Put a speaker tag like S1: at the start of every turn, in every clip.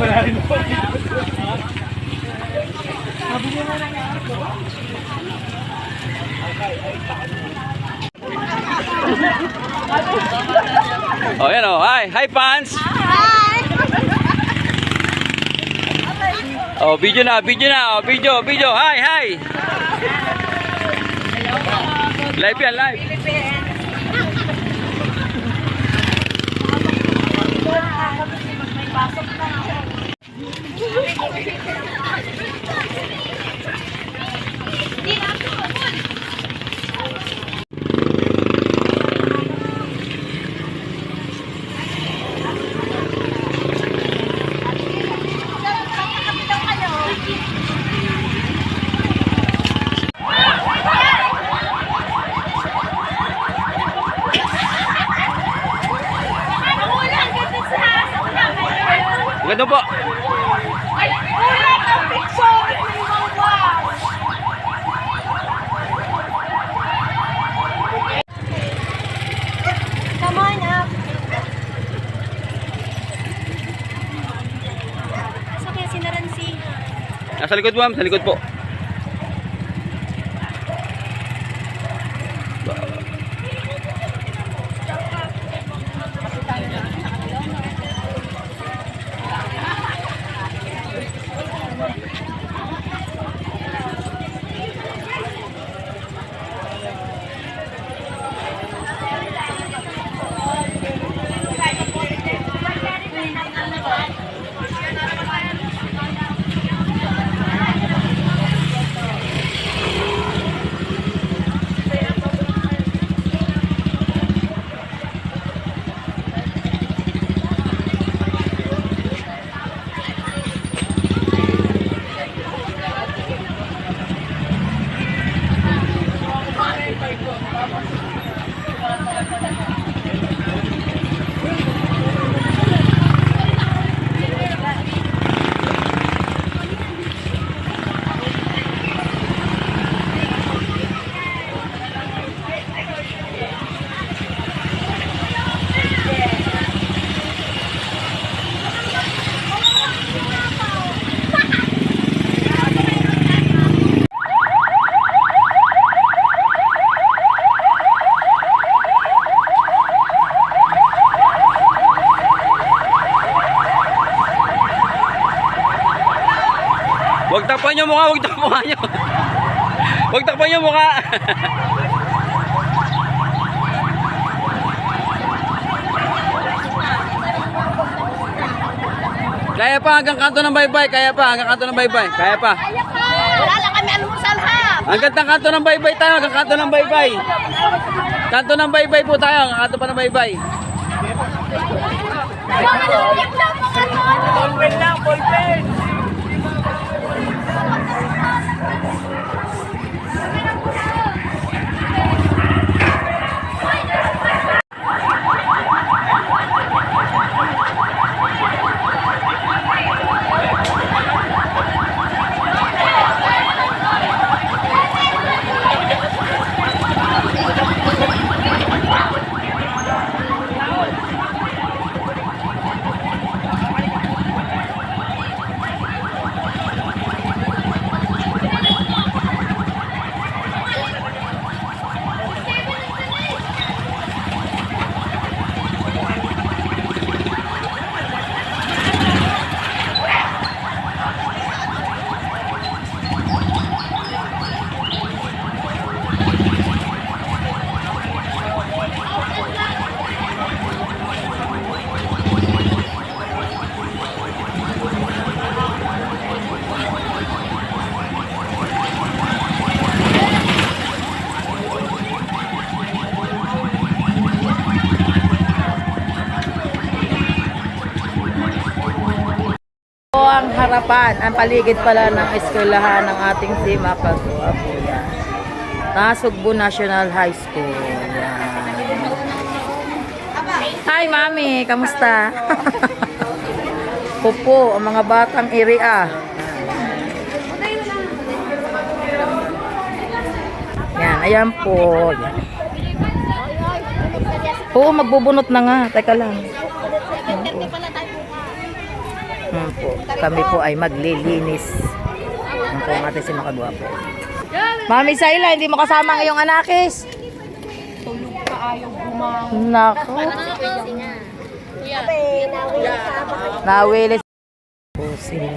S1: Oh, yan oh. Hi, hi fans.
S2: Hi!
S1: Oh, video na, video na. Oh, video, video. Hi, hi. Live yan, live. Ganun po.
S2: Come on up. Asa kaya si Naransi?
S1: Nasa likod mo, ma'am. Sa likod po. Huwag takpan yung mukha, huwag takpan mukha nyo. Huwag takpan yung mukha. Kaya pa hanggang kanto ng baybay, kaya pa hanggang kanto ng baybay, kaya pa.
S2: Wala lang kami almusal ha.
S1: Hanggang kanto ng baybay tayo, hanggang kanto ng baybay. Kanto ng baybay po tayo, hanggang kanto pa ng baybay.
S2: Ballpen lang, ballpen.
S3: Ang harapan, ang paligid pala ng eskwelahan ng ating si Mapagua po yan. Nasugbu National High School. Yan. Hi Mami, kamusta? Pupo, ang mga batang area. Yan, ayan po. Yan. Oo, magbubunot na nga. Teka lang. Po. Kami po ay maglilinis. Yan po ang ating si Makagwapo. Mami Sayla, hindi mo kasama ang iyong anakis?
S2: Tulog ka ayaw bumangon.
S3: Nako. Nawilis po sila.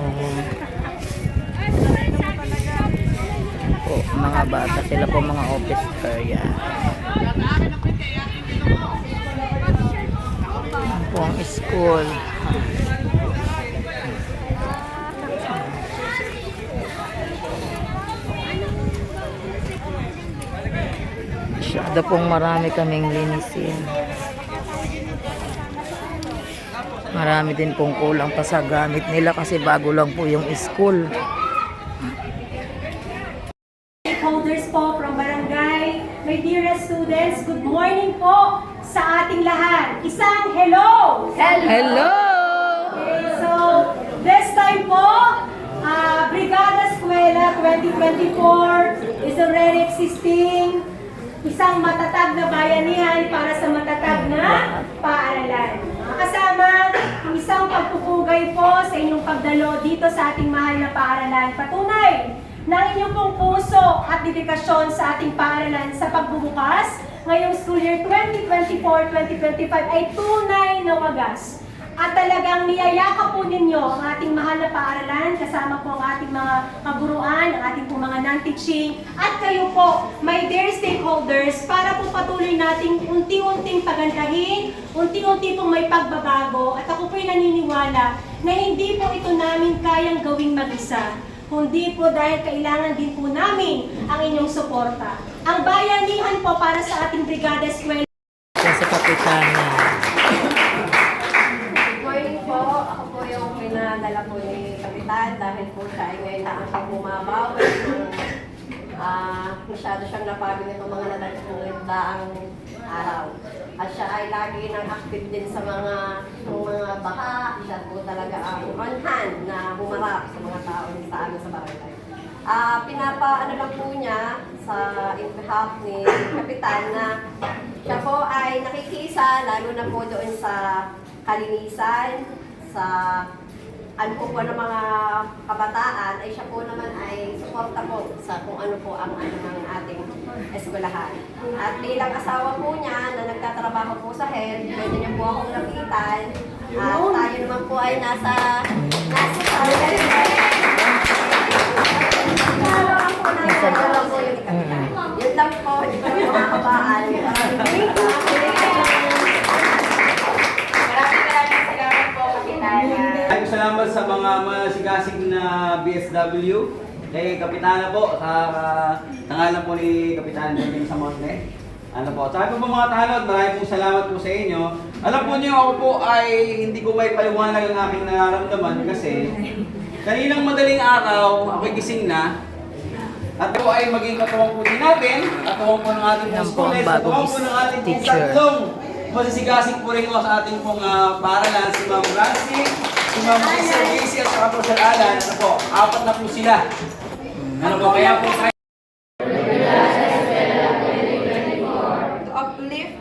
S3: Po, mga bata. Sila po mga office area. Yan po ang school. Masyado pong marami kaming linisin. Marami din pong kulang pa sa gamit nila kasi bago lang po yung school.
S4: Stakeholders po from barangay, my dearest students, good morning po sa ating lahat. Isang hello!
S3: Hello!
S4: Okay, so this time po, Brigada Eskwela 2024 is already existing. Isang matatag na bayanihan para sa matatag na paaralan. Kasama ang isang pagpupugay po sa inyong pagdalo dito sa ating mahal na paaralan. Patunay ng inyong pong puso at dedikasyon sa ating paaralan sa pagbubukas ngayong school year 2024-2025 ay tunay na wagas. At talagang niyayakap po ninyo ang ating mahal na paaralan, kasama po ang ating mga kaguruan, ang ating po mga non-teaching, at kayo po, my dear stakeholders, para po patuloy nating unti-unting pagandahin, unti-unti pong may pagbabago, at ako po'y naniniwala na hindi po ito namin kayang gawing mag-isa, kundi po dahil kailangan din po namin ang inyong suporta. Ang bayanihan po para sa ating Brigada Eskwela.
S3: Yan sa kapitana.
S2: Morning po. Ako po yung pinadala po ni Kapitan dahil po siya ay ngayon na ang bumabawi. Masyado siyang napagod nitong mga daang araw. At siya ay lagi nang active din sa mga baha. Siya po talaga ang on hand na humarap sa mga tao sa amin sa barangay. Pinapaano lang po niya sa in behalf ni Kapitan na siya po ay nakikisa lalo na po doon sa kalinisan, sa ano po ng mga kabataan, ay siya po naman ay suporta po sa kung ano po ang ano ng ating eskwelahan. At bilang asawa po niya na nagtatrabaho po sa health, pwede niyo po akong lapitan. At tayo naman po ay nasa yun lang po, mga kabaan.
S1: Maraming salamat sa mga masigasig na BSW. Kay Kapitana po, sa tangalan po ni Kapitan Benjamin Samonte. Ano po, sabi po mga tanod, maraming pong salamat po sa inyo. Alam po niyo, ako po ay hindi ko may paliwanag ang aking nararamdaman kasi kaninang madaling araw, ako'y gising na. At po ay maging katuwang po din natin, katuwang po ng ating
S3: Yan
S1: pong
S3: po ang
S1: students,
S3: bagong
S1: katuwang po ng ating pong
S3: teacher.
S1: tatlong masisigasig po rin sa ating pong paaralan, si Ma'am Francie, si Ma'am Sir Casey at saka po Sir Alan. Ano po, apat na po sila. Ano po, kaya po kayo.
S5: To uplift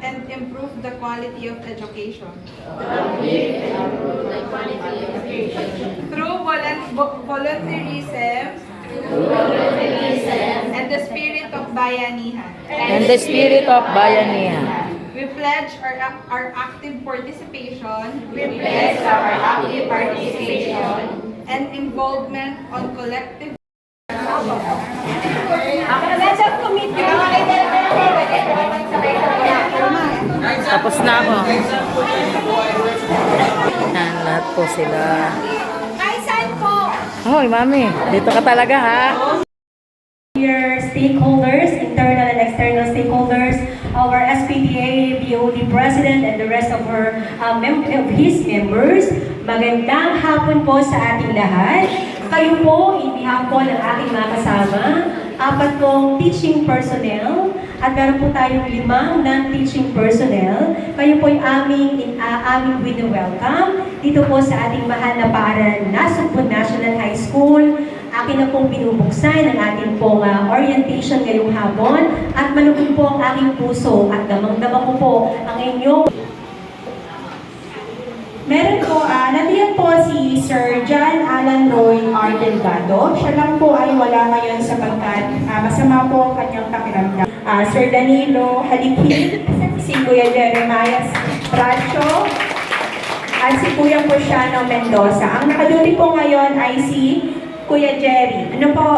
S5: and improve the quality of education. Through volunteerism and the spirit of bayanihan.
S3: And the spirit of bayanihan.
S5: We pledge our active participation. And involvement on collective.
S4: Let's commit you.
S3: Tapos na ako. Yan, lahat po sila.
S4: Ay, saan po?
S3: Hoy, mami, dito ka talaga ha?
S4: Dear stakeholders, internal and external stakeholders, our SPDA, BOD President, and the rest of his members, magandang hapon po sa ating lahat. Kayo po, in behalf po ng ating mga kasama, apat pong teaching personnel, at meron po tayong 5 non-teaching personnel. Kayo po ay aming welcome dito po sa ating mahal na paaralan na Sugbo National High School. Akin na pong binubuksan ang ating pong orientation ngayong hapon at malugod po ang aking puso at damang-dama ko po ang inyong. Meron po, nandiyan po si
S6: Sir John Alan Roy R. Delgado. Siya lang po ay wala ngayon sapagkat masama po ang kanyang pakiramdam. Sir Danilo Halikhi, si Kuya Jeremiah Bracho, at si Kuya Porciano Mendoza. Ang nakaduty po ngayon ay si Kuya Jerry. Ano po?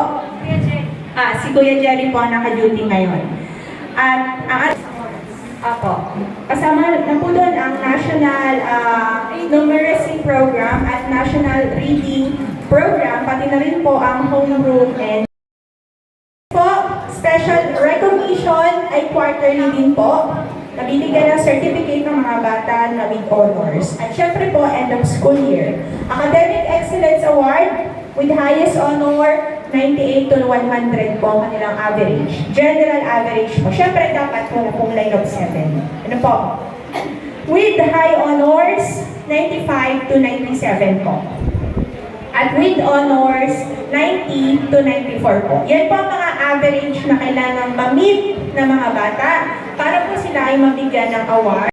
S6: Si Kuya Jerry po ang nakaduty ngayon. At ang kasama na po doon ang National Numeracy Program at National Reading Program, pati na rin po ang homeroom and po, special recognition ay quarterly din po. Nabibigyan ng certificate ng mga bata na with honors. At syempre po, end of school year. Academic Excellence Award with highest honor, 98 to 100 po ang kanilang average. General average po. Syempre dapat po na pong line of 7. Ano po? With high honors, 95 to 97 po. At with honors, 90 to 94 po. Yan po ang mga average na kailangan ma-meet ng mga bata para po sila ay mabigyan ng award.